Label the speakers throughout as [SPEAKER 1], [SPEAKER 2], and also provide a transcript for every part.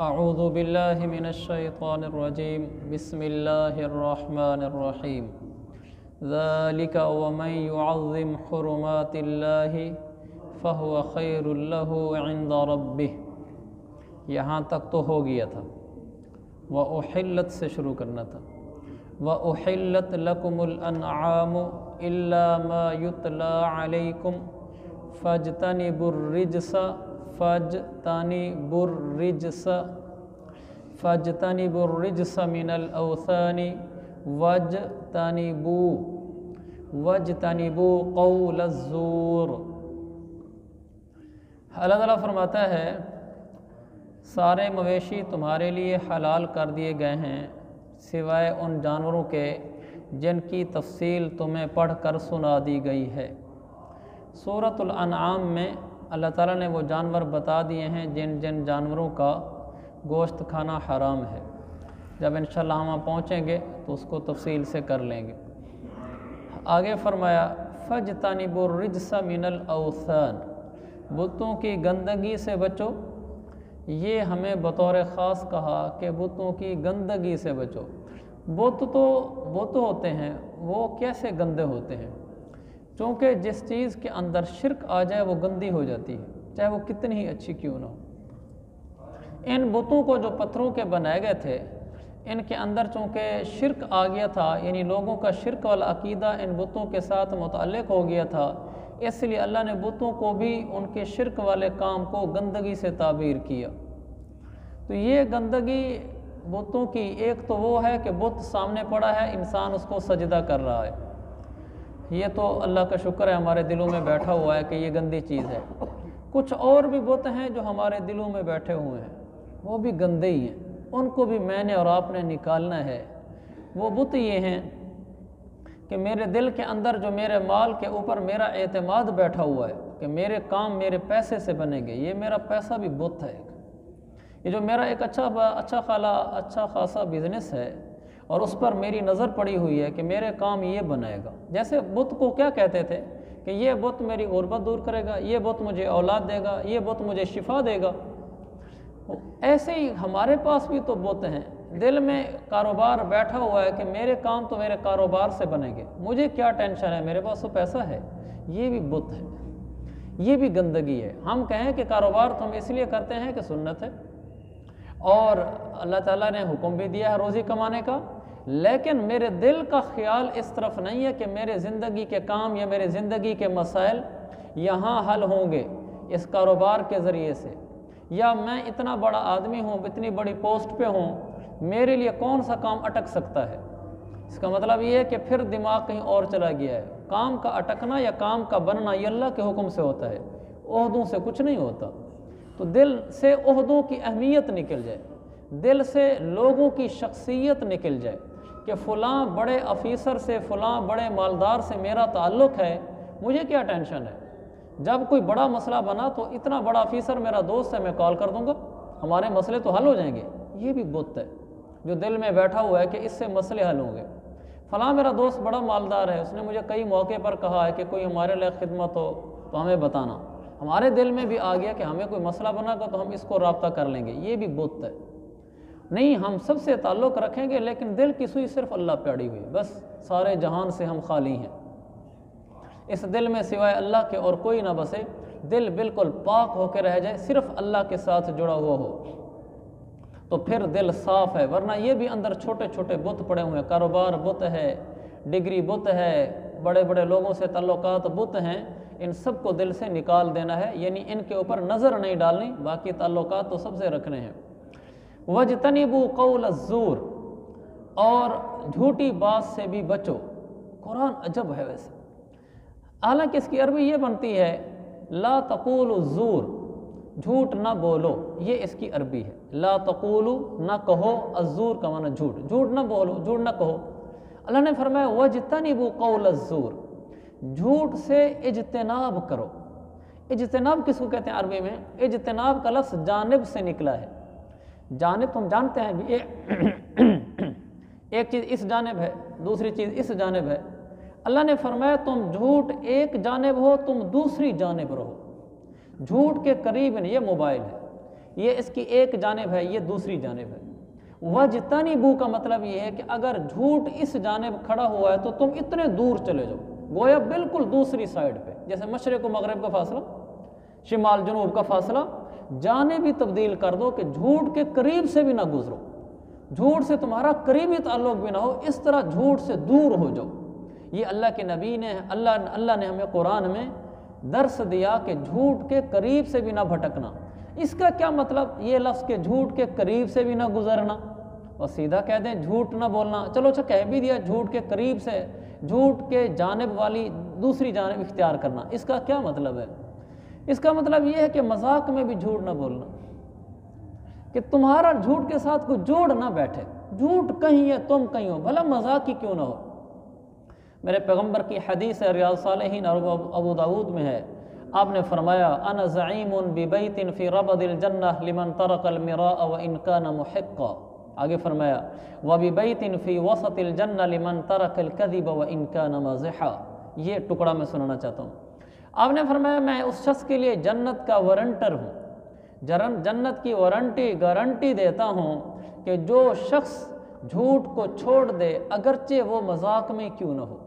[SPEAKER 1] اعوذ باللہ من الشیطان الرجیم بسم اللہ الرحمن الرحیم ذالک ومن يعظم حرمات اللہ فہو خیر لہ عند ربہ۔ یہاں تک تو ہو گیا تھا، وَأُحِلَّتْ سے شروع کرنا تھا، وَأُحِلَّتْ لَكُمُ الْأَنْعَامُ إِلَّا مَا يُتْلَى عَلَيْكُمْ فَاجْتَنِبُوا الرِّجْسَ فَاجْتَنِبُوا الرِّجْسَ مِنَ الْأَوْثَانِ وَاجْتَنِبُوا قَوْلَ الزُّورِ۔ اللہ تعالیٰ فرماتا ہے سارے مویشی تمہارے لیے حلال کر دیے گئے ہیں سوائے ان جانوروں کے جن کی تفصیل تمہیں پڑھ کر سنا دی گئی ہے۔ سورۃ الانعام میں اللہ تعالیٰ نے وہ جانور بتا دیے ہیں جن جن جانوروں کا گوشت کھانا حرام ہے۔ جب انشاءاللہ ہم وہاں پہنچیں گے تو اس کو تفصیل سے کر لیں گے۔ آگے فرمایا فَاجْتَنِبُوا الرِّجْسَ مِنَ الْأَوْثَانِ، بتوں کی گندگی سے بچو۔ یہ ہمیں بطور خاص کہا کہ بتوں کی گندگی سے بچو۔ بت ہوتے ہیں، وہ کیسے گندے ہوتے ہیں؟ چونکہ جس چیز کے اندر شرک آ جائے وہ گندی ہو جاتی ہے، چاہے وہ کتنی ہی اچھی کیوں نہ ہو۔ ان بتوں کو جو پتھروں کے بنائے گئے تھے، ان کے اندر چونکہ شرک آ گیا تھا، یعنی لوگوں کا شرک والا عقیدہ ان بتوں کے ساتھ متعلق ہو گیا تھا، اس لیے اللہ نے بتوں کو بھی ان کے شرک والے کام کو گندگی سے تعبیر کیا۔ تو یہ گندگی بتوں کی ایک تو وہ ہے کہ بت سامنے پڑا ہے، انسان اس کو سجدہ کر رہا ہے، یہ تو اللہ کا شکر ہے ہمارے دلوں میں بیٹھا ہوا ہے کہ یہ گندی چیز ہے۔ کچھ اور بھی بت ہیں جو ہمارے دلوں میں بیٹھے ہوئے ہیں، وہ بھی گندے ہی ہیں، ان کو بھی میں نے اور آپ نے نکالنا ہے۔ وہ بت یہ ہیں کہ میرے دل کے اندر جو میرے مال کے اوپر میرا اعتماد بیٹھا ہوا ہے کہ میرے کام میرے پیسے سے بنیں گے، یہ میرا پیسہ بھی بت ہے۔ یہ جو میرا ایک اچھا خاصا بزنس ہے اور اس پر میری نظر پڑی ہوئی ہے کہ میرے کام یہ بنائے گا۔ جیسے بت کو کیا کہتے تھے کہ یہ بت میری غربت دور کرے گا، یہ بت مجھے اولاد دے گا، یہ بت مجھے شفا دے گا۔ ایسے ہی ہمارے پاس بھی تو بت ہیں، دل میں کاروبار بیٹھا ہوا ہے کہ میرے کام تو میرے کاروبار سے بنیں گے، مجھے کیا ٹینشن ہے، میرے پاس تو پیسہ ہے۔ یہ بھی بت ہے، یہ بھی گندگی ہے۔ ہم کہیں کہ کاروبار تو ہم اس لیے کرتے ہیں کہ سنت ہے اور اللہ تعالیٰ نے حکم بھی دیا ہے روزی کمانے کا، لیکن میرے دل کا خیال اس طرف نہیں ہے کہ میرے زندگی کے کام یا میرے زندگی کے مسائل یہاں حل ہوں گے اس کاروبار کے ذریعے سے، یا میں اتنا بڑا آدمی ہوں، اتنی بڑی پوسٹ پہ ہوں، میرے لیے کون سا کام اٹک سکتا ہے۔ اس کا مطلب یہ ہے کہ پھر دماغ کہیں اور چلا گیا ہے۔ کام کا اٹکنا یا کام کا بننا یہ اللہ کے حکم سے ہوتا ہے، عہدوں سے کچھ نہیں ہوتا۔ تو دل سے عہدوں کی اہمیت نکل جائے، دل سے لوگوں کی شخصیت نکل جائے کہ فلاں بڑے افیسر سے، فلاں بڑے مالدار سے میرا تعلق ہے، مجھے کیا ٹینشن ہے۔ جب کوئی بڑا مسئلہ بنا تو اتنا بڑا افیسر میرا دوست ہے، میں کال کر دوں گا، ہمارے مسئلے تو حل ہو جائیں گے۔ یہ بھی بت ہے جو دل میں بیٹھا ہوا ہے کہ اس سے مسئلے حل ہوں گے۔ فلاں میرا دوست بڑا مالدار ہے، اس نے مجھے کئی موقع پر کہا ہے کہ کوئی ہمارے لیے خدمت ہو تو ہمیں بتانا۔ ہمارے دل میں بھی آ گیا کہ ہمیں کوئی مسئلہ بنا گا تو ہم اس کو رابطہ کر لیں گے۔ یہ بھی بت ہے۔ نہیں، ہم سب سے تعلق رکھیں گے لیکن دل کی سوئی صرف اللہ پہ اڑی ہوئی، بس سارے جہان سے ہم خالی ہیں، اس دل میں سوائے اللہ کے اور کوئی نہ بسے، دل بالکل پاک ہو کے رہ جائے، صرف اللہ کے ساتھ جڑا ہوا ہو تو پھر دل صاف ہے۔ ورنہ یہ بھی اندر چھوٹے چھوٹے بت پڑے ہوئے ہیں، کاروبار بت ہے، ڈگری بت ہے، بڑے بڑے لوگوں سے تعلقات بت ہیں، ان سب کو دل سے نکال دینا ہے، یعنی ان کے اوپر نظر نہیں ڈالنی، باقی تعلقات تو سب سے رکھنے ہیں۔ وَاجْتَنِبُوا قَوْلَ الزُّورِ، اور جھوٹی بات سے بھی بچو۔ قرآن عجب ہے ویسے، حالانکہ اس کی عربی یہ بنتی ہے لا تقولوا الزور، جھوٹ نہ بولو، یہ اس کی عربی ہے۔ لا تقولوا، نہ کہو، الزور کا معنی جھوٹ، جھوٹ نہ بولو، جھوٹ نہ کہو۔ اللہ نے فرمایا وَاجْتَنِبُوا قَوْلَ الزُّورِ، جھوٹ سے اجتناب کرو۔ اجتناب کس کو کہتے ہیں عربی میں؟ اجتناب کا لفظ جانب سے نکلا ہے۔ جانب تم جانتے ہیں ایک چیز اس جانب ہے، دوسری چیز اس جانب ہے۔ اللہ نے فرمایا تم جھوٹ ایک جانب ہو، تم دوسری جانب رہو۔ جھوٹ کے قریب نہیں، یہ موبائل ہے، یہ اس کی ایک جانب ہے، یہ دوسری جانب ہے۔ وَاجْتَنِبُوا کا مطلب یہ ہے کہ اگر جھوٹ اس جانب کھڑا ہوا ہے تو تم اتنے دور چلے جاؤ، گویا بالکل دوسری سائیڈ پہ، جیسے مشرق و مغرب کا فاصلہ، شمال جنوب کا فاصلہ، جانب بھی تبدیل کر دو کہ جھوٹ کے قریب سے بھی نہ گزرو، جھوٹ سے تمہارا قریبی تعلق بھی نہ ہو، اس طرح جھوٹ سے دور ہو جاؤ۔ یہ اللہ کے نبی نے اللہ نے ہمیں قرآن میں درس دیا کہ جھوٹ کے قریب سے بھی نہ بھٹکنا۔ اس کا کیا مطلب؟ یہ لفظ کہ جھوٹ کے قریب سے بھی نہ گزرنا، اور سیدھا کہہ دیں جھوٹ نہ بولنا، چلو اچھا کہہ بھی دیا جھوٹ کے قریب سے، جھوٹ کے جانب والی دوسری جانب اختیار کرنا، اس کا کیا مطلب ہے؟ اس کا مطلب یہ ہے کہ مذاق میں بھی جھوٹ نہ بولنا، کہ تمہارا جھوٹ کے ساتھ کوئی جوڑ نہ بیٹھے، جھوٹ کہیں ہے تم کہیں ہو، بھلا مذاق ہی کیوں نہ ہو۔ میرے پیغمبر کی حدیث ہے، ریاض صالحین اور ابو داود میں ہے، آپ نے فرمایا انا زعیم ببیت فی ربد الجنہ لمن ترک المراء وان کان محقا، آگے فرمایا وببیت فی وسط الجنہ لمن ترک الکذب وان کان مازحا۔ یہ ٹکڑا میں سنانا چاہتا ہوں۔ آپ نے فرمایا میں اس شخص کے لیے جنت کا وارنٹر ہوں، جنت کی گارنٹی دیتا ہوں کہ جو شخص جھوٹ کو چھوڑ دے اگرچہ وہ مذاق میں کیوں نہ ہو،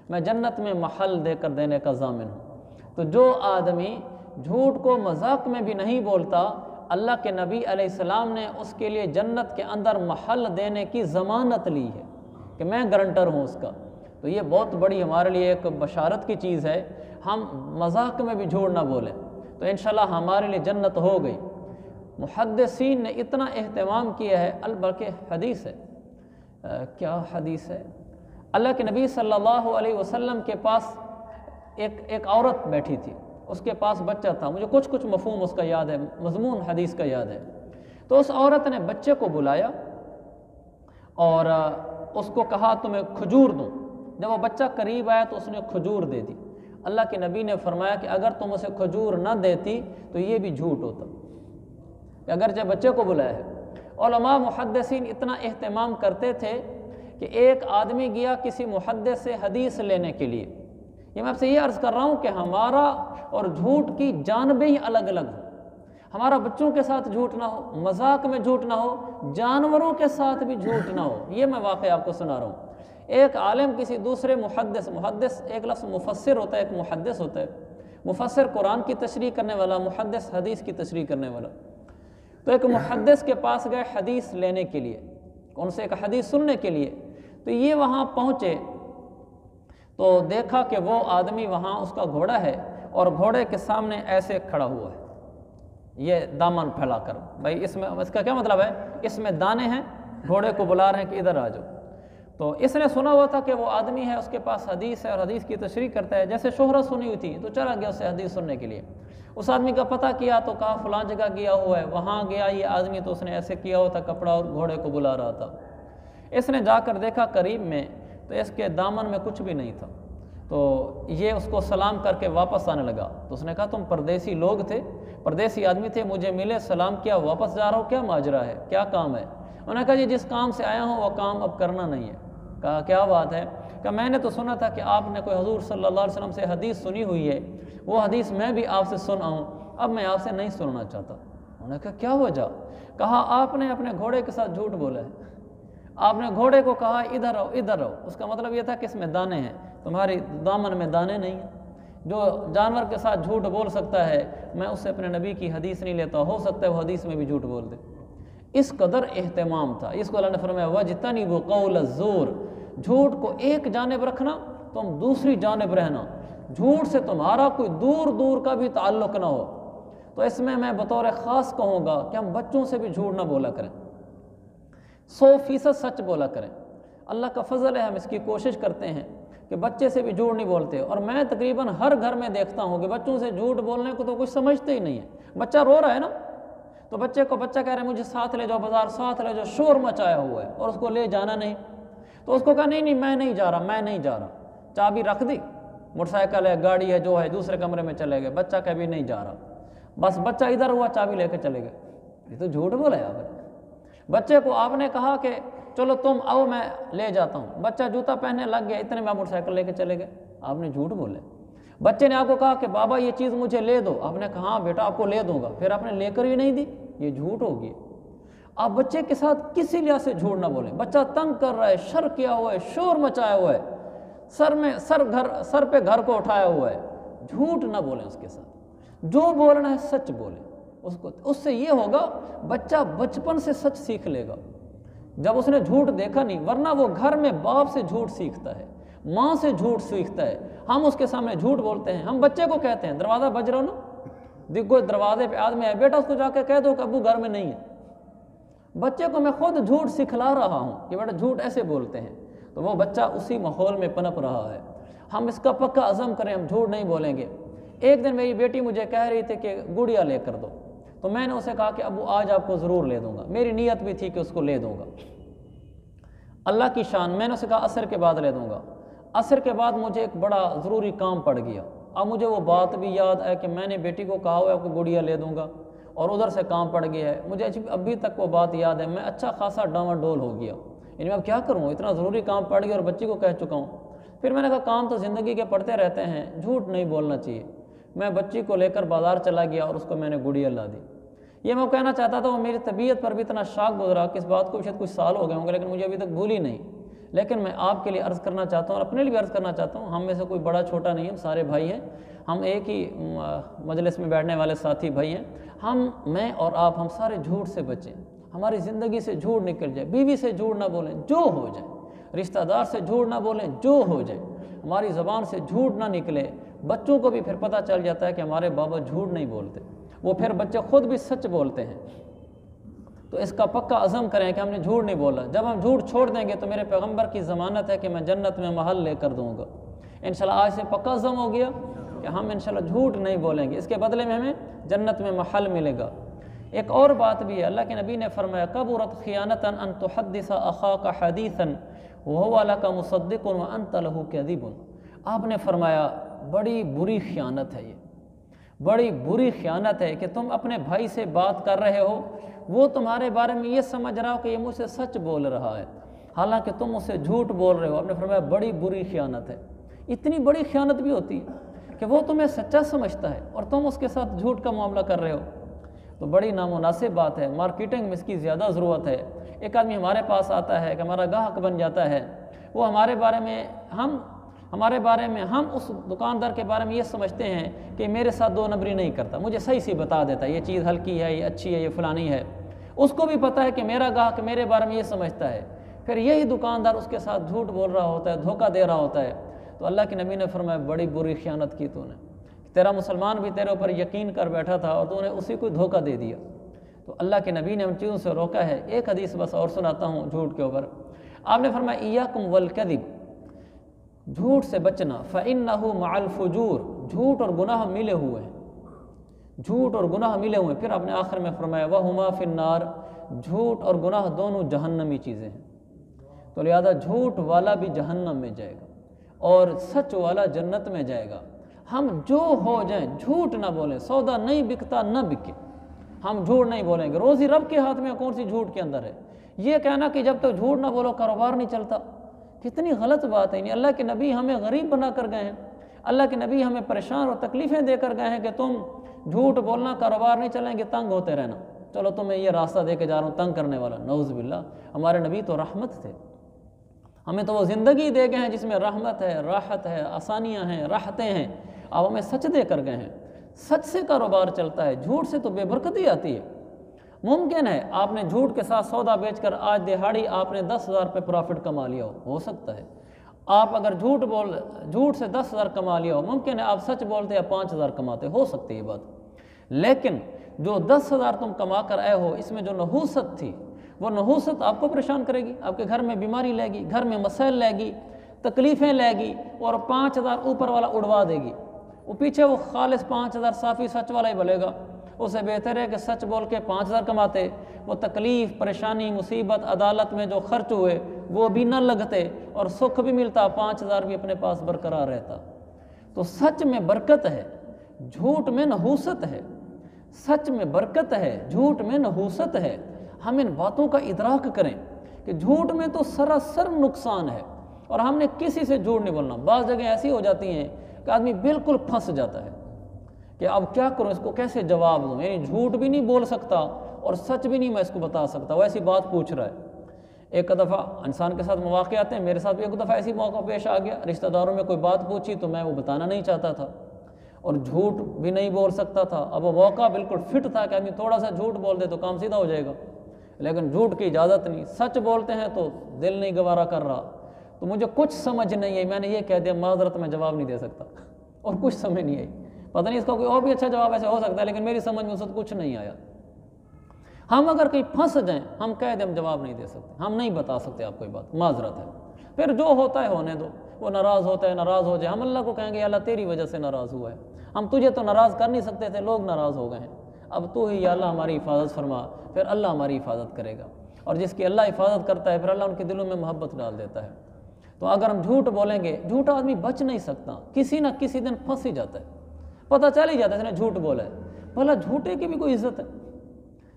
[SPEAKER 1] میں جنت میں محل دے کر دینے کا ضامن ہوں۔ تو جو آدمی جھوٹ کو مذاق میں بھی نہیں بولتا، اللہ کے نبی علیہ السلام نے اس کے لیے جنت کے اندر محل دینے کی ضمانت لی ہے کہ میں گارنٹر ہوں اس کا۔ تو یہ بہت بڑی ہمارے لیے ایک بشارت کی چیز ہے، ہم مذاق میں بھی جھوٹ نہ بولیں تو انشاءاللہ ہمارے لیے جنت ہو گئی۔ محدثین نے اتنا اہتمام کیا ہے، بلکہ حدیث ہے، کیا حدیث ہے، اللہ کے نبی صلی اللہ علیہ وسلم کے پاس ایک عورت بیٹھی تھی، اس کے پاس بچہ تھا، مجھے کچھ مفہوم اس کا یاد ہے، مضمون حدیث کا یاد ہے۔ تو اس عورت نے بچے کو بلایا اور اس کو کہا تمہیں کھجور دوں، جب وہ بچہ قریب آیا تو اس نے کھجور دے دی۔ اللہ کے نبی نے فرمایا کہ اگر تم اسے کھجور نہ دیتی تو یہ بھی جھوٹ ہوتا، اگرچہ بچے کو بلایا ہے۔ علماء محدثین اتنا اہتمام کرتے تھے کہ ایک آدمی گیا کسی محدث سے حدیث لینے کے لیے، یہ میں آپ سے یہ عرض کر رہا ہوں کہ ہمارا اور جھوٹ کی جانبیں ہی الگ الگ ہوں، ہمارا بچوں کے ساتھ جھوٹ نہ ہو، مذاق میں جھوٹ نہ ہو، جانوروں کے ساتھ بھی جھوٹ نہ ہو۔ یہ میں واقعہ آپ کو سنا رہا ہوں۔ ایک عالم کسی دوسرے محدث ایک لفظ مفسر ہوتا ہے، ایک محدث ہوتا ہے، مفسر قرآن کی تشریح کرنے والا، محدث حدیث کی تشریح کرنے والا۔ تو ایک محدث کے پاس گئے حدیث لینے کے لیے، ان سے ایک حدیث سننے کے لیے، تو یہ وہاں پہنچے تو دیکھا کہ وہ آدمی وہاں اس کا گھوڑا ہے اور گھوڑے کے سامنے ایسے کھڑا ہوا ہے، یہ دامن پھیلا کر، بھائی اس کا کیا مطلب ہے؟ اس میں دانے ہیں، گھوڑے کو بلا رہے ہیں کہ ادھر آ جاؤ۔ تو اس نے سنا ہوا تھا کہ وہ آدمی ہے، اس کے پاس حدیث ہے اور حدیث کی تشریح کرتا ہے، جیسے شہرت سنی ہوئی تھی تو چلا گیا اس سے حدیث سننے کے لیے۔ اس آدمی کا پتہ کیا تو کہا فلاں جگہ گیا ہوا ہے، وہاں گیا یہ آدمی تو اس نے ایسے کیا ہوا تھا کپڑا اور گھوڑے کو بلا رہا تھا۔ اس نے جا کر دیکھا قریب میں تو اس کے دامن میں کچھ بھی نہیں تھا، تو یہ اس کو سلام کر کے واپس آنے لگا۔ تو اس نے کہا تم پردیسی لوگ تھے، پردیسی آدمی تھے، مجھے ملے، سلام کیا، واپس جا رہا ہو، کیا ماجرا ہے، کیا کام ہے؟ انہوں نے کہا جی جس کام سے آیا ہوں وہ کام اب کرنا نہیں ہے۔ کہا کیا بات ہے؟ کہ میں نے تو سنا تھا کہ آپ نے کوئی حضور صلی اللہ علیہ وسلم سے حدیث سنی ہوئی ہے، وہ حدیث میں بھی آپ سے سن آؤں، اب میں آپ سے نہیں سننا چاہتا۔ انہوں نے کہا کیا وجہ؟ کہا آپ نے اپنے گھوڑے کے ساتھ جھوٹ بولا ہے، آپ نے گھوڑے کو کہا ادھر آؤ ادھر آؤ، اس کا مطلب یہ تھا کہ اس میں دانے ہیں، تمہاری دامن میں دانے نہیں ہیں۔ جو جانور کے ساتھ جھوٹ بول سکتا ہے، میں اس سے اپنے نبی کی حدیث نہیں لیتا، ہو سکتا ہے وہ حدیث میں بھی جھوٹ بول دے۔ اس قدر اہتمام تھا، اس کو اللہ نے فرمایا وَاجْتَنِبُوا قَوْلَ الزُّورِ، جھوٹ کو ایک جانب رکھنا، تم دوسری جانب رہنا، جھوٹ سے تمہارا کوئی دور دور کا بھی تعلق نہ ہو۔ تو اس میں بطور خاص کہوں گا کہ ہم بچوں سے بھی جھوٹ نہ بولا کریں، 100% سچ بولا کریں۔ اللہ کا فضل ہے ہم اس کی کوشش کرتے ہیں کہ بچے سے بھی جھوٹ نہیں بولتے، اور میں تقریباً ہر گھر میں دیکھتا ہوں کہ بچوں سے جھوٹ بولنے کو تو کچھ سمجھتے ہی نہیں ہے۔ بچہ رو رہا ہے نا، تو بچہ کہہ رہا ہے مجھے ساتھ لے جاؤ بازار، ساتھ لے جاؤ، شور مچایا ہوا ہے اور اس کو لے جانا نہیں، تو اس کو کہا نہیں میں نہیں جا رہا، چابی رکھ دی، موٹر سائیکل ہے، گاڑی ہے، جو ہے، دوسرے کمرے میں چلے گئے، بچہ کبھی نہیں جا رہا، بس بچہ ادھر ہوا چابی لے کے چلے گئے، یہ تو جھوٹ بولا ہے آپ نے۔ بچے کو آپ نے کہا کہ چلو تم آؤ میں لے جاتا ہوں، بچہ جوتا پہننے لگ گیا، اتنے میں موٹر سائیکل لے کے چلے گئے، آپ نے جھوٹ بولے۔ بچے نے آپ کو کہا کہ بابا یہ چیز مجھے لے دو، آپ نے کہا ہاں بیٹا آپ کو لے دوں گا، پھر آپ نے لے کر ہی نہیں دی۔ یہ جھوٹ ہوگی۔ آپ بچے کے ساتھ کسی لحاظ سے جھوٹ نہ بولیں۔ بچہ تنگ کر رہا ہے، شر کیا ہوا ہے، شور مچایا ہوا ہے، سر پہ گھر کو اٹھایا ہوا ہے، جھوٹ نہ بولیں اس کے ساتھ۔ جو بولنا ہے سچ بولیں اس سے یہ ہوگا بچہ بچپن سے سچ سیکھ لے گا جب اس نے جھوٹ دیکھا نہیں، ورنہ وہ گھر میں باپ سے جھوٹ سیکھتا ہے، ماں سے جھوٹ سیکھتا ہے۔ ہم اس کے سامنے جھوٹ بولتے ہیں، ہم بچے کو کہتے ہیں دروازہ بج رہا نا، دیکھو دروازے پہ آدمی ہے، بیٹا اس کو جا کے کہہ دو کہ ابو گھر میں نہیں ہے۔ بچے کو میں خود جھوٹ سکھلا رہا ہوں کہ بیٹا جھوٹ ایسے بولتے ہیں، تو وہ بچہ اسی ماحول میں پنپ رہا ہے۔ ہم اس کا پکا عزم کریں، ہم جھوٹ نہیں بولیں گے۔ ایک دن میری بیٹی مجھے کہہ رہی تھی کہ گڑیا لے کر دو، تو میں نے اسے کہا کہ ابو آج آپ کو ضرور لے دوں گا، میری نیت بھی تھی کہ اس کو لے دوں گا۔ اللہ کی شان، میں نے اسے کہا عصر کے بعد لے دوں گا۔ عصر کے بعد مجھے ایک بڑا ضروری کام پڑ گیا، اب مجھے وہ بات بھی یاد ہے کہ میں نے بیٹی کو کہا ہوا ہے آپ کو گڑیا لے دوں گا، اور ادھر سے کام پڑ گیا ہے، مجھے ابھی تک وہ بات یاد ہے۔ میں اچھا خاصا ڈاواں ڈول ہو گیا، یعنی میں اب کیا کروں، اتنا ضروری کام پڑ گیا اور بچی کو کہہ چکا ہوں۔ پھر میں نے کہا کام تو زندگی کے پڑتے رہتے ہیں، جھوٹ نہیں بولنا چاہیے۔ میں بچی کو لے کر بازار چلا گیا اور اس کو میں نے گڑیا لا دی۔ یہ میں کہنا چاہتا تھا، وہ میری طبیعت پر بھی اتنا شاک گزرا کہ اس بات کو شاید کچھ سال ہو گئے ہوں گے، لیکن مجھے ابھی تک بھولی نہیں۔ لیکن میں آپ کے لیے عرض کرنا چاہتا ہوں اور اپنے لیے بھی عرض کرنا چاہتا ہوں، ہم میں سے کوئی بڑا چھوٹا نہیں ہے، ہم سارے بھائی ہیں، ہم ایک ہی مجلس میں بیٹھنے والے ساتھی بھائی ہیں۔ میں اور آپ ہم سارے جھوٹ سے بچیں، ہماری زندگی سے جھوٹ نکل جائے، بیوی سے جھوٹ نہ بولیں جو ہو جائے، رشتہ دار سے جھوٹ نہ بولیں جو ہو جائے، ہماری زبان سے جھوٹ نہ نکلے۔ بچوں کو بھی پھر پتہ چل جاتا ہے کہ ہمارے بابا جھوٹ نہیں بولتے، وہ پھر بچے خود بھی سچ بولتے ہیں۔ تو اس کا پکا عزم کریں کہ ہم نے جھوٹ نہیں بولا۔ جب ہم جھوٹ چھوڑ دیں گے تو میرے پیغمبر کی ضمانت ہے کہ میں جنت میں محل لے کر دوں گا۔ انشاءاللہ آج سے پکا عزم ہو گیا کہ ہم انشاءاللہ جھوٹ نہیں بولیں گے، اس کے بدلے میں ہمیں جنت میں محل ملے گا۔ ایک اور بات بھی ہے، اللہ کے نبی نے فرمایا کبرت خیانۃ ان تحدث اخاک حدیثا وهو لك مصدق وانت له كاذب۔ آپ نے فرمایا بڑی بری خیانت ہے، یہ بڑی بری خیانت ہے کہ تم اپنے بھائی سے بات کر رہے ہو، وہ تمہارے بارے میں یہ سمجھ رہا ہو کہ یہ مجھ سے سچ بول رہا ہے، حالانکہ تم اسے جھوٹ بول رہے ہو۔ آپ نے فرمایا بڑی بری خیانت ہے۔ اتنی بڑی خیانت بھی ہوتی ہے کہ وہ تمہیں سچا سمجھتا ہے اور تم اس کے ساتھ جھوٹ کا معاملہ کر رہے ہو، تو بڑی نامناسب بات ہے۔ مارکیٹنگ میں اس کی زیادہ ضرورت ہے۔ ایک آدمی ہمارے پاس آتا ہے کہ ہمارا گاہک بن جاتا ہے، وہ ہمارے بارے میں ہم اس دکاندار کے بارے میں یہ سمجھتے ہیں کہ میرے ساتھ دو نمبری نہیں کرتا، مجھے صحیح سی بتا دیتا ہے یہ چیز ہلکی ہے، یہ اچھی ہے، یہ فلانی ہے۔ اس کو بھی پتہ ہے کہ میرا گاہک میرے بارے میں یہ سمجھتا ہے، پھر یہی دکاندار اس کے ساتھ جھوٹ بول رہا ہوتا ہے، دھوکہ دے رہا ہوتا ہے۔ تو اللہ کے نبی نے فرمایا بڑی بری خیانت کی تو نے، تیرا مسلمان بھی تیرے اوپر یقین کر بیٹھا تھا اور تو نے اسی کو دھوکہ دے دیا۔ تو اللہ کے نبی نے ان چیزوں سے روکا ہے۔ ایک حدیث بس اور سناتا ہوں جھوٹ کے اوپر۔ آپ نے فرمایا ایاکم والکذب، جھوٹ سے بچنا، فإنہ مع الفجور، جھوٹ اور گناہ ملے ہوئے ہیں، جھوٹ اور گناہ ملے ہوئے ہیں۔ پھر آپ نے آخر میں فرمایا وہما فی النار، جھوٹ اور گناہ دونوں جہنمی چیزیں ہیں، تو لہذا جھوٹ والا بھی جہنم میں جائے گا اور سچ والا جنت میں جائے گا۔ ہم جو ہو جائیں جھوٹ نہ بولیں، سودا نہیں بکتا نہ بکے، ہم جھوٹ نہیں بولیں گے۔ روزی رب کے ہاتھ میں کون سی جھوٹ کے اندر ہے؟ یہ کہنا کہ جب تک جھوٹ نہ بولو کاروبار نہیں چلتا، کتنی غلط بات ہے۔ یعنی اللہ کے نبی ہمیں غریب بنا کر گئے ہیں، اللہ کے نبی ہمیں پریشان اور تکلیفیں دے کر گئے ہیں کہ تم جھوٹ بولنا کاروبار نہیں چلیں گے، تنگ ہوتے رہنا، چلو تمہیں یہ راستہ دے کے جا رہا ہوں تنگ کرنے والا، نعوذ باللہ۔ ہمارے نبی تو رحمت تھے، ہمیں تو وہ زندگی دے گئے ہیں جس میں رحمت ہے، راحت ہے، آسانیاں ہیں، راحتیں ہیں، آپ ہمیں سچ دے کر گئے ہیں۔ سچ سے کاروبار چلتا ہے، جھوٹ سے تو بے برکتی آتی ہے۔ ممکن ہے آپ نے جھوٹ کے ساتھ سودا بیچ کر آج دہاڑی آپ نے 10,000 روپے پروفٹ کما لیا ہو سکتا ہے۔ آپ اگر جھوٹ سے 10,000 کما لیا ہو، ممکن ہے آپ سچ بولتے یا 5,000 کماتے، ہو سکتی ہے یہ بات۔ لیکن جو 10,000 تم کما کر آئے ہو، اس میں جو نحوست تھی، وہ نحوست آپ کو پریشان کرے گی، آپ کے گھر میں بیماری لائے گی، گھر میں مسائل لائے گی، تکلیفیں لائے گی، اور 5,000 اوپر والا اڑوا دے گی۔ وہ پیچھے وہ خالص 5,000 صافی سچ والا ہی بولے گا، اسے بہتر ہے کہ سچ بول کے 5,000 کماتے، وہ تکلیف، پریشانی، مصیبت، عدالت میں جو خرچ ہوئے وہ بھی نہ لگتے اور سکھ بھی ملتا، 5,000 بھی اپنے پاس برقرار رہتا۔ تو سچ میں برکت ہے، جھوٹ میں نحوست ہے۔ سچ میں برکت ہے، جھوٹ میں نحوست ہے۔ ہم ان باتوں کا ادراک کریں کہ جھوٹ میں تو سراسر نقصان ہے، اور ہم نے کسی سے جھوٹ نہیں بولنا۔ بعض جگہ ایسی ہو جاتی ہیں کہ آدمی بالکل پھنس جاتا ہے کہ اب کیا کروں، اس کو کیسے جواب دوں، یعنی جھوٹ بھی نہیں بول سکتا اور سچ بھی نہیں میں اس کو بتا سکتا، وہ ایسی بات پوچھ رہا ہے۔ ایک دفعہ انسان کے ساتھ مواقع آتے ہیں، میرے ساتھ بھی ایک دفعہ ایسی موقع پیش آ گیا، رشتہ داروں میں کوئی بات پوچھی تو میں وہ بتانا نہیں چاہتا تھا اور جھوٹ بھی نہیں بول سکتا تھا۔ اب وہ موقع بالکل فٹ تھا کہ آدمی تھوڑا سا جھوٹ بول دے تو کام سیدھا ہو جائے گا، لیکن جھوٹ کی اجازت نہیں، سچ بولتے ہیں تو دل نہیں گوارا کر رہا، تو مجھے کچھ سمجھ نہیں آئی، میں نے یہ کہہ دیا معذرت میں جواب نہیں دے سکتا، اور کچھ سمجھ نہیں آئی۔ پتہ نہیں اس کا کوئی اور بھی اچھا جواب ایسے ہو سکتا ہے، لیکن میری سمجھ میں اس وقت کچھ نہیں آیا۔ ہم اگر کہیں پھنس جائیں، ہم کہہ دیں ہم جواب نہیں دے سکتے، ہم نہیں بتا سکتے آپ کوئی بات، معذرت ہے، پھر جو ہوتا ہے ہونے دو، وہ ناراض ہوتا ہے ناراض ہو جائے، ہم اللہ کو کہیں گے اللہ تیری وجہ سے ناراض ہوا ہے، ہم تجھے تو ناراض کر نہیں سکتے تھے، لوگ ناراض ہو گئے ہیں، اب تو ہی یا اللہ ہماری حفاظت فرما، پھر اللہ ہماری حفاظت کرے گا، اور جس کی اللہ حفاظت کرتا ہے پھر اللہ ان کے دلوں میں محبت ڈال دیتا ہے۔ تو اگر ہم جھوٹ بولیں گے، جھوٹا آدمی بچ نہیں سکتا، کسی نہ کسی دن پھنس ہی جاتا ہے، پتہ چل ہی جاتا ہے اس نے جھوٹ بولا ہے، بھلا جھوٹے کی بھی کوئی عزت ہے؟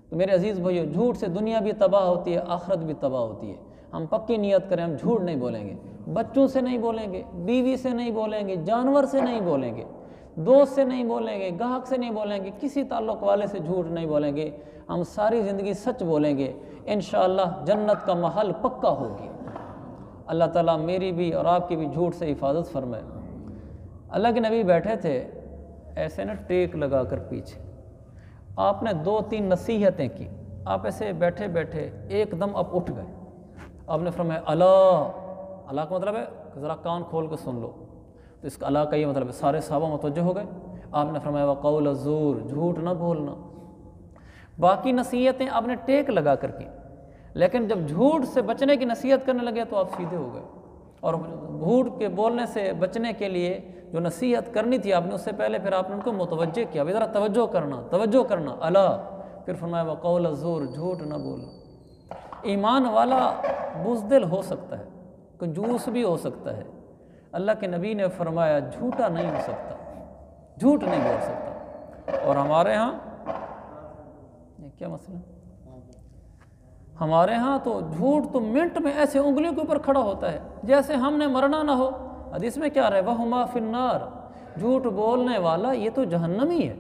[SPEAKER 1] تو میرے عزیز بھائیو، جھوٹ سے دنیا بھی تباہ ہوتی ہے، آخرت بھی تباہ ہوتی ہے۔ ہم پکی نیت کریں، ہم جھوٹ نہیں بولیں گے، بچوں سے نہیں بولیں گے، بیوی سے نہیں بولیں گے، جانور سے نہیں بولیں گے، دوست سے نہیں بولیں گے، گاہک سے نہیں بولیں گے، کسی تعلق والے سے جھوٹ نہیں بولیں گے، ہم ساری زندگی سچ بولیں گے، انشاءاللہ جنت کا محل پکا ہوگی۔ اللہ تعالیٰ میری بھی اور آپ کی بھی جھوٹ سے حفاظت فرمائے۔ اللہ کے نبی بیٹھے تھے ایسے نا ٹیک لگا کر پیچھے، آپ نے 2-3 نصیحتیں کی، آپ ایسے بیٹھے بیٹھے ایک دم آپ اٹھ گئے، آپ نے فرمایا اللہ کا مطلب ہے کہ ذرا کان کھول کے سن لو، تو اس کا اللہ کا یہ مطلب ہے، سارے صحابہ متوجہ ہو گئے، آپ نے فرمایا وقول الزور، جھوٹ نہ بولنا۔ باقی نصیحتیں آپ نے ٹیک لگا کر کی، لیکن جب جھوٹ سے بچنے کی نصیحت کرنے لگے تو آپ سیدھے ہو گئے، اور جھوٹ کے بولنے سے بچنے کے لیے جو نصیحت کرنی تھی آپ نے، اس سے پہلے پھر آپ نے ان کو متوجہ کیا، ذرا توجہ کرنا اللہ، پھر فرمایا وقول الزور، جھوٹ نہ بولنا۔ ایمان والا بزدل ہو سکتا ہے، کنجوس بھی ہو سکتا ہے، اللہ کے نبی نے فرمایا جھوٹا نہیں ہو سکتا، جھوٹ نہیں بول سکتا۔ اور ہمارے ہاں یہ کیا مسئلہ، ہمارے ہاں تو جھوٹ تو منٹ میں ایسے انگلیوں کے اوپر کھڑا ہوتا ہے جیسے ہم نے مرنا نہ ہو۔ حدیث میں کیا رہے وَهُمَا فِي النَّارِ، جھوٹ بولنے والا یہ تو جہنمی ہے،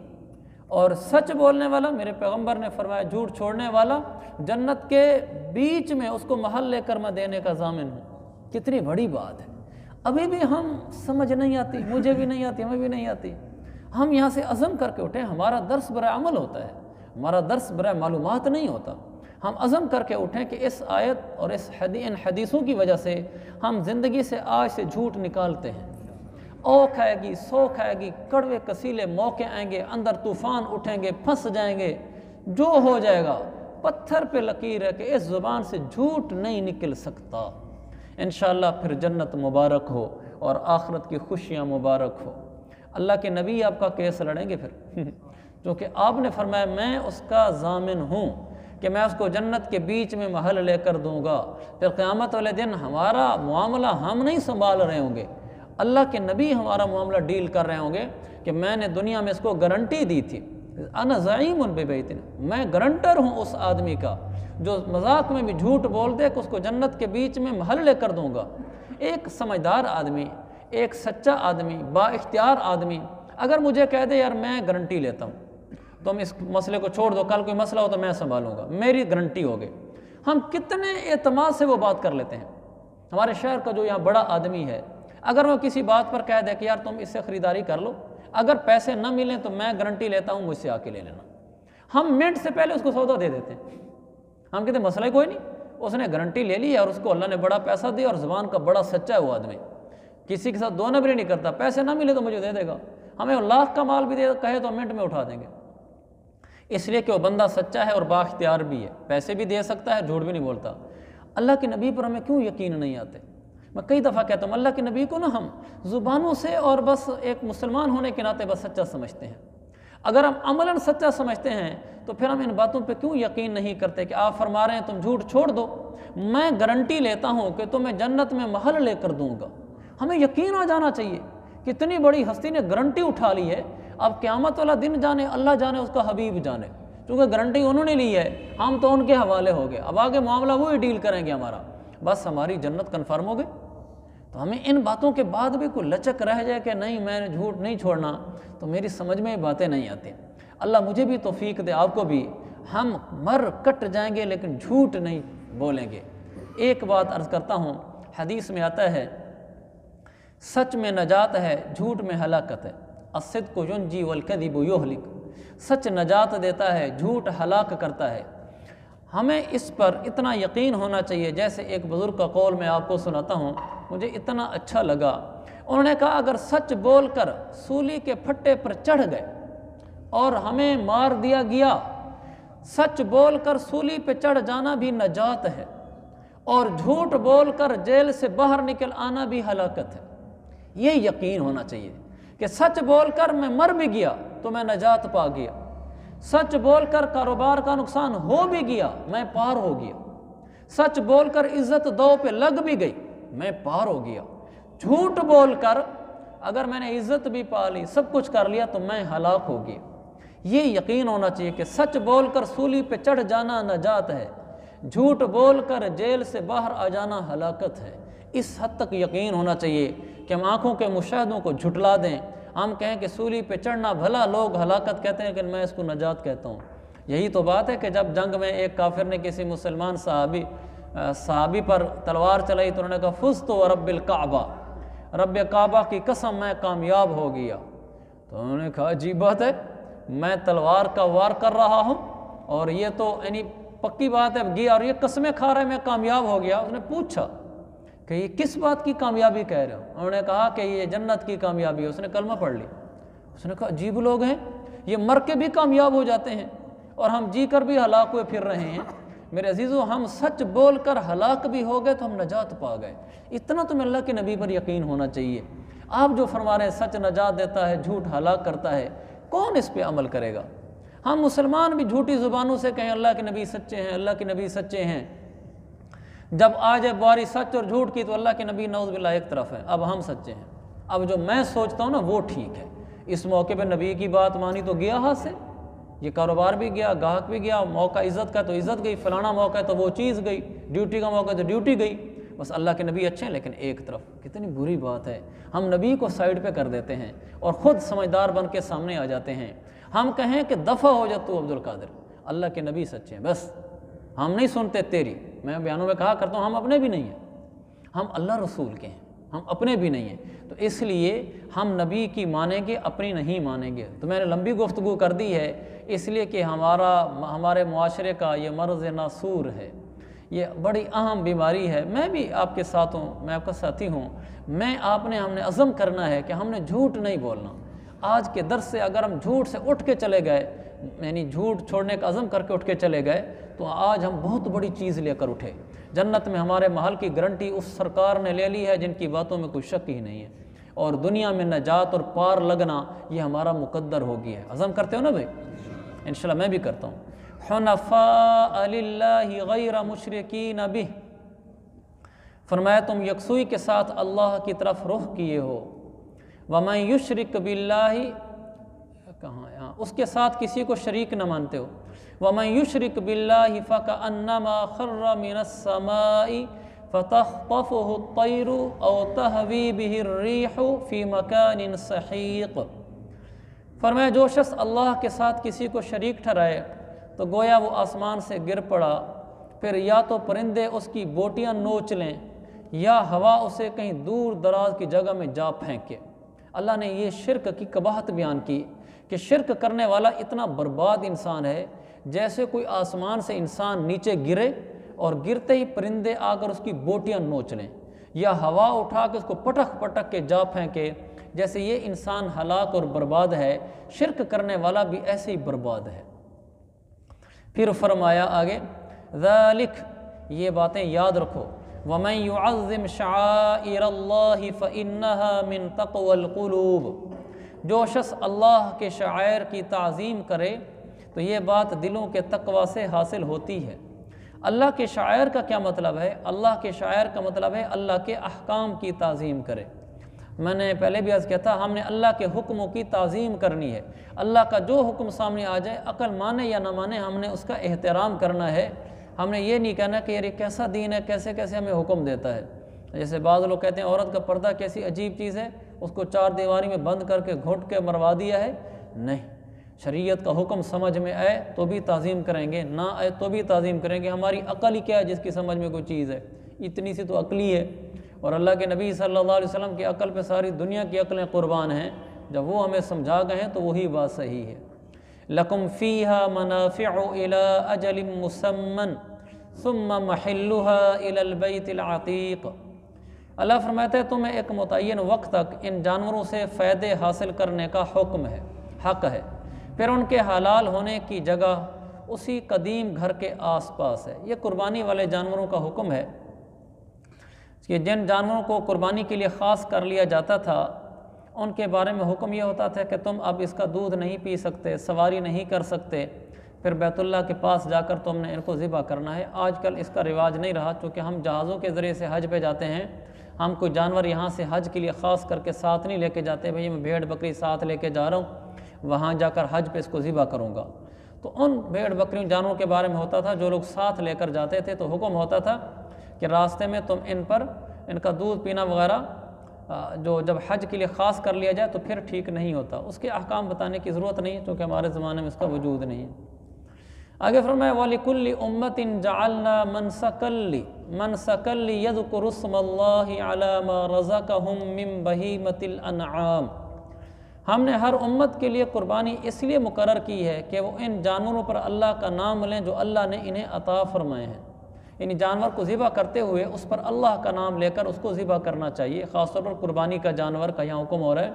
[SPEAKER 1] اور سچ بولنے والا، میرے پیغمبر نے فرمایا جھوٹ چھوڑنے والا جنت کے بیچ میں اس کو محل لے کر میں دینے کا ضامن ہوں۔ کتنی بڑی بات ہے، ابھی بھی ہم سمجھ نہیں آتی، مجھے بھی نہیں آتی، ہمیں بھی نہیں آتی۔ ہم یہاں سے عزم کر کے اٹھیں، ہمارا درس برائے عمل ہوتا ہے، ہمارا درس برائے معلومات نہیں ہوتا۔ ہم عزم کر کے اٹھیں کہ اس آیت اور ان حدیثوں کی وجہ سے ہم زندگی سے آج سے جھوٹ نکالتے ہیں۔ اوکھ آئے گی، سوکھ آئے گی، کڑوے کسیلے موقع آئیں گے، اندر طوفان اٹھیں گے، پھنس جائیں گے، جو ہو جائے گا پتھر پہ لکیر ہے کہ اس زبان سے جھوٹ نہیں نکل سکتا۔ انشاءاللہ پھر جنت مبارک ہو اور آخرت کی خوشیاں مبارک ہو۔ اللہ کے نبی آپ کا کیس لڑیں گے پھر کیونکہ آپ نے فرمایا میں اس کا ضامن ہوں کہ میں اس کو جنت کے بیچ میں محل لے کر دوں گا۔ پھر قیامت والے دن ہمارا معاملہ ہم نہیں سنبھال رہے ہوں گے، اللہ کے نبی ہمارا معاملہ ڈیل کر رہے ہوں گے کہ میں نے دنیا میں اس کو گارنٹی دی تھی، انا زعیم ببیت، میں گارنٹر ہوں اس آدمی کا جو مذاق میں بھی جھوٹ بول دے کہ اس کو جنت کے بیچ میں محل لے کر دوں گا۔ ایک سمجھدار آدمی، ایک سچا آدمی، با اختیار آدمی اگر مجھے کہہ دے یار میں گارنٹی لیتا ہوں، تم اس مسئلے کو چھوڑ دو، کل کوئی مسئلہ ہو تو میں سنبھالوں گا، میری گارنٹی ہوگی، ہم کتنے اعتماد سے وہ بات کر لیتے ہیں۔ ہمارے شہر کا جو یہاں بڑا آدمی ہے، اگر وہ کسی بات پر کہہ دے کہ یار تم اس سے خریداری کر لو، اگر پیسے نہ ملیں تو میں گارنٹی لیتا ہوں، مجھ سے آ کے لے لینا، ہم منٹ سے پہلے اس کو سودا دے دیتے ہیں۔ ہم کہتے ہیں مسئلہ ہی کوئی نہیں، اس نے گارنٹی لے لی اور اس کو اللہ نے بڑا پیسہ دیا، اور زبان کا بڑا سچا ہے وہ آدمی، کسی کے ساتھ دو نمبری نہیں کرتا، پیسے نہ ملے تو مجھے دے دے گا، ہمیں لاکھ کا مال بھی دے کہے تو منٹ میں اٹھا دیں گے، اس لیے کہ وہ بندہ سچا ہے اور با اختیار بھی ہے، پیسے بھی دے سکتا ہے، جھوٹ بھی نہیں بولتا۔ اللہ کے نبی پر ہمیں کیوں یقین نہیں آتے؟ میں کئی دفعہ کہتا ہوں اللہ کے نبی کو نا ہم زبانوں سے اور بس ایک مسلمان ہونے کے ناطے بس سچا سمجھتے ہیں، اگر ہم عملاً سچا سمجھتے ہیں تو پھر ہم ان باتوں پہ کیوں یقین نہیں کرتے کہ آپ فرما رہے ہیں تم جھوٹ چھوڑ دو، میں گارنٹی لیتا ہوں کہ تمہیں جنت میں محل لے کر دوں گا۔ ہمیں یقین آ جانا چاہیے، کتنی بڑی ہستی نے گارنٹی اٹھا لی ہے، اب قیامت والا دن جانے اللہ جانے اس کا حبیب جانے، کیونکہ گارنٹی انہوں نے لی ہے، ہم تو ان کے حوالے ہو گئے، اب آگے معاملہ وہی ڈیل کریں گے ہمارا، بس ہماری جنت کنفرم ہو گئی۔ تو ہمیں ان باتوں کے بعد بھی کوئی لچک رہ جائے کہ نہیں میں نے جھوٹ نہیں چھوڑنا، تو میری سمجھ میں یہ باتیں نہیں آتی۔ اللہ مجھے بھی توفیق دے، آپ کو بھی ہم مر کٹ جائیں گے لیکن جھوٹ نہیں بولیں گے۔ ایک بات عرض کرتا ہوں، حدیث میں آتا ہے سچ میں نجات ہے، جھوٹ میں ہلاکت ہے۔ الصدق ینجی والکذب یہلک، سچ نجات دیتا ہے، جھوٹ ہلاک کرتا ہے۔ ہمیں اس پر اتنا یقین ہونا چاہیے، جیسے ایک بزرگ کا قول میں آپ کو سناتا ہوں، مجھے اتنا اچھا لگا۔ انہوں نے کہا اگر سچ بول کر سولی کے پھٹے پر چڑھ گئے اور ہمیں مار دیا گیا، سچ بول کر سولی پہ چڑھ جانا بھی نجات ہے، اور جھوٹ بول کر جیل سے باہر نکل آنا بھی ہلاکت ہے۔ یہ یقین ہونا چاہیے کہ سچ بول کر میں مر بھی گیا تو میں نجات پا گیا، سچ بول کر کاروبار کا نقصان ہو بھی گیا میں پار ہو گیا، سچ بول کر عزت دو پہ لگ بھی گئی میں پار ہو گیا، جھوٹ بول کر اگر میں نے عزت بھی پا لی، سب کچھ کر لیا تو میں ہلاک ہو گیا۔ یہ یقین ہونا چاہیے کہ سچ بول کر سولی پہ چڑھ جانا نجات ہے، جھوٹ بول کر جیل سے باہر آ جانا ہلاکت ہے۔ اس حد تک یقین ہونا چاہیے کہ ہم آنکھوں کے مشاہدوں کو جھٹلا دیں، ہم کہیں کہ سولی پہ چڑھنا بھلا لوگ ہلاکت کہتے ہیں، لیکن میں اس کو نجات کہتا ہوں۔ یہی تو بات ہے کہ جب جنگ میں ایک کافر نے کسی مسلمان صحابی پر تلوار چلائی تو انہوں نے کہا فزت ورب الکعبہ، رب کعبہ کی قسم میں کامیاب ہو گیا۔ تو انہوں نے کہا عجیب بات ہے، میں تلوار کا وار کر رہا ہوں اور یہ تو یعنی پکی بات ہے گیا اور یہ قسمیں کھا رہے میں کامیاب ہو گیا۔ اس نے پوچھا کہ یہ کس بات کی کامیابی کہہ رہے ہو؟ انہوں نے کہا کہ یہ جنت کی کامیابی ہے۔ اس نے کلمہ پڑھ لی۔ اس نے کہا عجیب لوگ ہیں، یہ مر کے بھی کامیاب ہو جاتے ہیں اور ہم جی کر بھی ہلاک ہوئے پھر رہے ہیں۔ میرے عزیزو، ہم سچ بول کر ہلاک بھی ہو گئے تو ہم نجات پا گئے۔ اتنا تمہیں اللہ کے نبی پر یقین ہونا چاہیے۔ آپ جو فرما رہے ہیں سچ نجات دیتا ہے، جھوٹ ہلاک کرتا ہے، کون اس پہ عمل کرے گا؟ ہم مسلمان بھی جھوٹی زبانوں سے کہیں اللہ کے نبی سچے ہیں، اللہ کے نبی سچے ہیں، جب آ جائے باری سچ اور جھوٹ کی تو اللہ کے نبی نعوذ باللہ ایک طرف ہے، اب ہم سچے ہیں، اب جو میں سوچتا ہوں نا وہ ٹھیک ہے۔ اس موقع پہ نبی کی بات مانی تو گیا ہاتھ سے، یہ کاروبار بھی گیا، گاہک بھی گیا، موقع عزت کا تو عزت گئی، فلانا موقع ہے تو وہ چیز گئی، ڈیوٹی کا موقع ہے تو ڈیوٹی گئی۔ بس اللہ کے نبی اچھے ہیں لیکن ایک طرف، کتنی بری بات ہے، ہم نبی کو سائڈ پہ کر دیتے ہیں اور خود سمجھدار بن کے سامنے آ جاتے ہیں۔ ہم کہیں کہ دفع ہو جا تو عبد القادر، اللہ کے نبی سچے ہیں، بس ہم نہیں سنتے تیری۔ میں بیانوں میں کہا کرتا ہوں ہم اپنے بھی نہیں ہیں، ہم اللہ رسول کے ہیں، ہم اپنے بھی نہیں ہیں، تو اس لیے ہم نبی کی مانیں گے، اپنی نہیں مانیں گے۔ تو میں نے لمبی گفتگو کر دی ہے اس لیے کہ ہمارے معاشرے کا یہ مرض ناسور ہے، یہ بڑی اہم بیماری ہے۔ میں بھی آپ کے ساتھ ہوں، میں آپ کا ساتھی ہوں، ہم نے عزم کرنا ہے کہ ہم نے جھوٹ نہیں بولنا۔ آج کے درس سے اگر ہم جھوٹ سے اٹھ کے چلے گئے، یعنی جھوٹ چھوڑنے کا عزم کر کے اٹھ کے چلے گئے تو آج ہم بہت بڑی چیز لے کر اٹھے۔ جنت میں ہمارے محل کی گارنٹی اس سرکار نے لے لی ہے جن کی باتوں میں کوئی شک ہی نہیں ہے، اور دنیا میں نجات اور پار لگنا یہ ہمارا مقدر ہو گیا ہے۔ عزم کرتے ہو نا بھائی؟ انشاءاللہ میں بھی کرتا ہوں۔ حنفاء للہ غیر مشرکین بہ، فرمایا تم یکسوئی کے ساتھ اللہ کی طرف رخ کیے ہو۔ ومن یشرک باللہ، کہاں ہے؟ اس کے ساتھ کسی کو شریک نہ مانتے ہو۔ ومن یشرک باللہ فکأنما خر من السماء فتخطفه الطیر او تہوی به الریح فی مکان سحیق۔ فرمایا جو شخص اللہ کے ساتھ کسی کو شریک ٹھہرائے تو گویا وہ آسمان سے گر پڑا، پھر یا تو پرندے اس کی بوٹیاں نوچ لیں یا ہوا اسے کہیں دور دراز کی جگہ میں جا پھینکے۔ اللہ نے یہ شرک کی قباحت بیان کی کہ شرک کرنے والا اتنا برباد انسان ہے جیسے کوئی آسمان سے انسان نیچے گرے اور گرتے ہی پرندے آ کر اس کی بوٹیاں نوچ لیں یا ہوا اٹھا کے اس کو پٹک پٹک کے جا پھینکے، جیسے یہ انسان ہلاک اور برباد ہے، شرک کرنے والا بھی ایسے ہی برباد ہے۔ پھر فرمایا آگے ذالک، یہ باتیں یاد رکھو، وَمَن يُعَظِّمْ شَعَائِرَ اللَّهِ فَإِنَّهَا مِن تَقْوَى الْقُلُوبِ، جو شخص اللہ کے شعائر کی تعظیم کرے تو یہ بات دلوں کے تقوی سے حاصل ہوتی ہے۔ اللہ کے شاعر کا کیا مطلب ہے؟ اللہ کے شاعر کا مطلب ہے اللہ کے احکام کی تعظیم کرے۔ میں نے پہلے بھی عرض کیا تھا ہم نے اللہ کے حکموں کی تعظیم کرنی ہے۔ اللہ کا جو حکم سامنے آ جائے، عقل مانے یا نہ مانے، ہم نے اس کا احترام کرنا ہے۔ ہم نے یہ نہیں کہنا کہ یار یہ کیسا دین ہے، کیسے کیسے ہمیں حکم دیتا ہے۔ جیسے بعض لوگ کہتے ہیں عورت کا پردہ کیسی عجیب چیز ہے، اس کو چار دیواری میں بند کر کے گھونٹ کے مروا دیا ہے۔ نہیں، شریعت کا حکم سمجھ میں آئے تو بھی تعظیم کریں گے، نہ آئے تو بھی تعظیم کریں گے۔ ہماری عقل ہی کیا ہے جس کی سمجھ میں کوئی چیز ہے، اتنی سی تو عقلی ہے، اور اللہ کے نبی صلی اللہ علیہ وسلم کی عقل پہ ساری دنیا کی عقلیں قربان ہیں۔ جب وہ ہمیں سمجھا گئے ہیں تو وہی بات صحیح ہے۔ لَكُمْ فِيهَا مَنَافِعُ إِلَىٰ أَجَلٍ مُّسَمًّى ثُمَّ مَحِلُّهَا إِلَى الْبَيْتِ الْعَتِيقِ۔ اللہ فرماتا ہے تمہیں ایک متعین وقت تک ان جانوروں سے فائدے حاصل کرنے کا حکم ہے، حق ہے، پھر ان کے حلال ہونے کی جگہ اسی قدیم گھر کے آس پاس ہے۔ یہ قربانی والے جانوروں کا حکم ہے کہ جن جانوروں کو قربانی کے لیے خاص کر لیا جاتا تھا ان کے بارے میں حکم یہ ہوتا تھا کہ تم اب اس کا دودھ نہیں پی سکتے، سواری نہیں کر سکتے، پھر بیت اللہ کے پاس جا کر تم نے ان کو ذبح کرنا ہے۔ آج کل اس کا رواج نہیں رہا، چونکہ ہم جہازوں کے ذریعے سے حج پہ جاتے ہیں، ہم کوئی جانور یہاں سے حج کے لیے خاص کر کے ساتھ نہیں لے کے جاتے، بھئی میں بھیڑ بکری ساتھ لے کے جا رہا ہوں، وہاں جا کر حج پہ اس کو ذبح کروں گا۔ تو ان بھیڑ بکریوں جانوروں کے بارے میں ہوتا تھا جو لوگ ساتھ لے کر جاتے تھے، تو حکم ہوتا تھا کہ راستے میں تم ان کا دودھ پینا وغیرہ جو جب حج کے لیے خاص کر لیا جائے تو پھر ٹھیک نہیں ہوتا۔ اس کے احکام بتانے کی ضرورت نہیں ہے کیونکہ ہمارے زمانے میں اس کا وجود نہیں ہے۔ آگے فرمایا وَلِكُلِّ أُمَّةٍ جَعَلْنَا مَنْسَكًا لِيَذْكُرُوا اسْمَ اللَّهِ عَلَىٰ مَا رَزَقَهُم مِّن بَهِيمَةِ الْأَنْعَامِ۔ ہم نے ہر امت کے لیے قربانی اس لیے مقرر کی ہے کہ وہ ان جانوروں پر اللہ کا نام لیں جو اللہ نے انہیں عطا فرمائے ہیں، یعنی جانور کو ذبح کرتے ہوئے اس پر اللہ کا نام لے کر اس کو ذبح کرنا چاہیے۔ خاص طور پر قربانی کا جانور کا یہاں حکم ہو رہا ہے،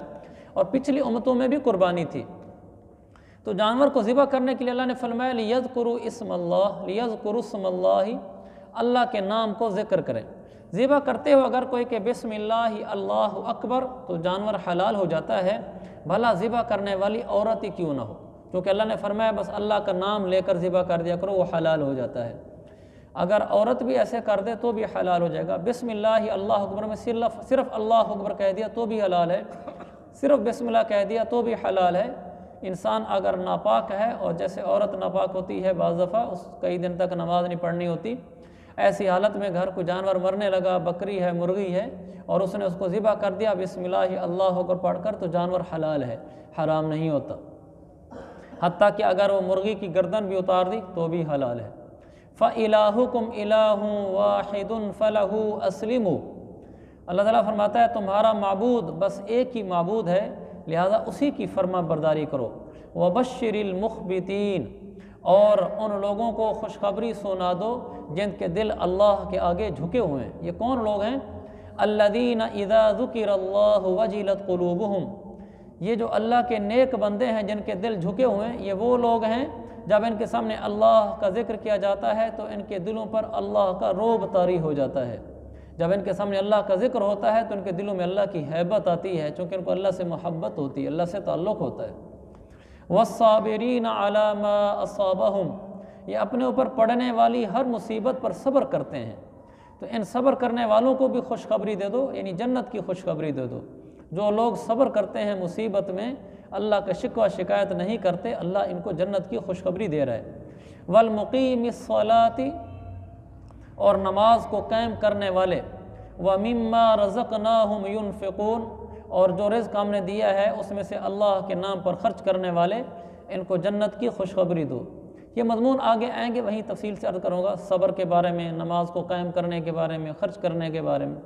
[SPEAKER 1] اور پچھلی امتوں میں بھی قربانی تھی۔ تو جانور کو ذبح کرنے کے لیے اللہ نے فرمایا لیذکروا اسم اللہ، لیذکروا اسم اللہ، اللہ کے نام کو ذکر کریں۔ ذبح کرتے ہو اگر کوئی کہ بسم اللہ اللہ اکبر تو جانور حلال ہو جاتا ہے، بھلا ذبح کرنے والی عورت ہی کیوں نہ ہو، کیونکہ اللہ نے فرمایا بس اللہ کا نام لے کر ذبح کر دیا کرو، وہ حلال ہو جاتا ہے۔ اگر عورت بھی ایسے کر دے تو بھی حلال ہو جائے گا۔ بسم اللہ اللہ اکبر میں صرف اللہ اکبر کہہ دیا تو بھی حلال ہے، صرف بسم اللہ کہہ دیا تو بھی حلال ہے۔ انسان اگر ناپاک ہے، اور جیسے عورت ناپاک ہوتی ہے بعض دفعہ، اس کئی دن تک نماز نہیں پڑھنی ہوتی، ایسی حالت میں گھر کو جانور مرنے لگا، بکری ہے، مرغی ہے، اور اس نے اس کو ذبح کر دیا بسم اللہ اللہ اکبر پڑھ کر، تو جانور حلال ہے، حرام نہیں ہوتا۔ حتیٰ کہ اگر وہ مرغی کی گردن بھی اتار دی تو بھی حلال ہے۔ فَإِلَٰهُكُمْ إِلَٰهٌ وَاحِدٌ فَلَهُ أَسْلِمُوا۔ اللہ تعالیٰ فرماتا ہے تمہارا معبود بس ایک ہی معبود ہے، لہذا اسی کی فرما برداری کرو۔ وَبَشِّرِ الْمُخْبِتِينَ، اور ان لوگوں کو خوشخبری سنا دو جن کے دل اللہ کے آگے جھکے ہوئے ہیں۔ یہ کون لوگ ہیں؟ الَّذِينَ إِذَا ذُكِرَ اللَّهُ وَجِلَتْ قُلُوبُهُمْ، یہ جو اللہ کے نیک بندے ہیں جن کے دل جھکے ہوئے ہیں، یہ وہ لوگ ہیں جب ان کے سامنے اللہ کا ذکر کیا جاتا ہے تو ان کے دلوں پر اللہ کا رعب طاری ہو جاتا ہے۔ جب ان کے سامنے اللہ کا ذکر ہوتا ہے تو ان کے دلوں میں اللہ کی ہیبت آتی ہے، چونکہ ان کو اللہ سے محبت ہوتی ہے، اللہ سے تعلق ہوتا ہے۔ وَالصَّابِرِينَ عَلَىٰ مَا أَصَابَهُمْ، یہ اپنے اوپر پڑنے والی ہر مصیبت پر صبر کرتے ہیں، تو ان صبر کرنے والوں کو بھی خوشخبری دے دو، یعنی جنت کی خوشخبری دے دو۔ جو لوگ صبر کرتے ہیں مصیبت میں، اللہ کا شکوہ شکایت نہیں کرتے، اللہ ان کو جنت کی خوشخبری دے رہا ہے۔ وَالْمُقِيمِ الصَّلَاةِ، اور نماز کو قائم کرنے والے، وَمِمَّا رَزَقْنَاهُمْ يُنْفِقُونَ، اور جو رزق ہم نے دیا ہے اس میں سے اللہ کے نام پر خرچ کرنے والے، ان کو جنت کی خوشخبری دو۔ یہ مضمون آگے آئیں گے، وہیں تفصیل سے عرض کروں گا، صبر کے بارے میں، نماز کو قائم کرنے کے بارے میں، خرچ کرنے کے بارے میں۔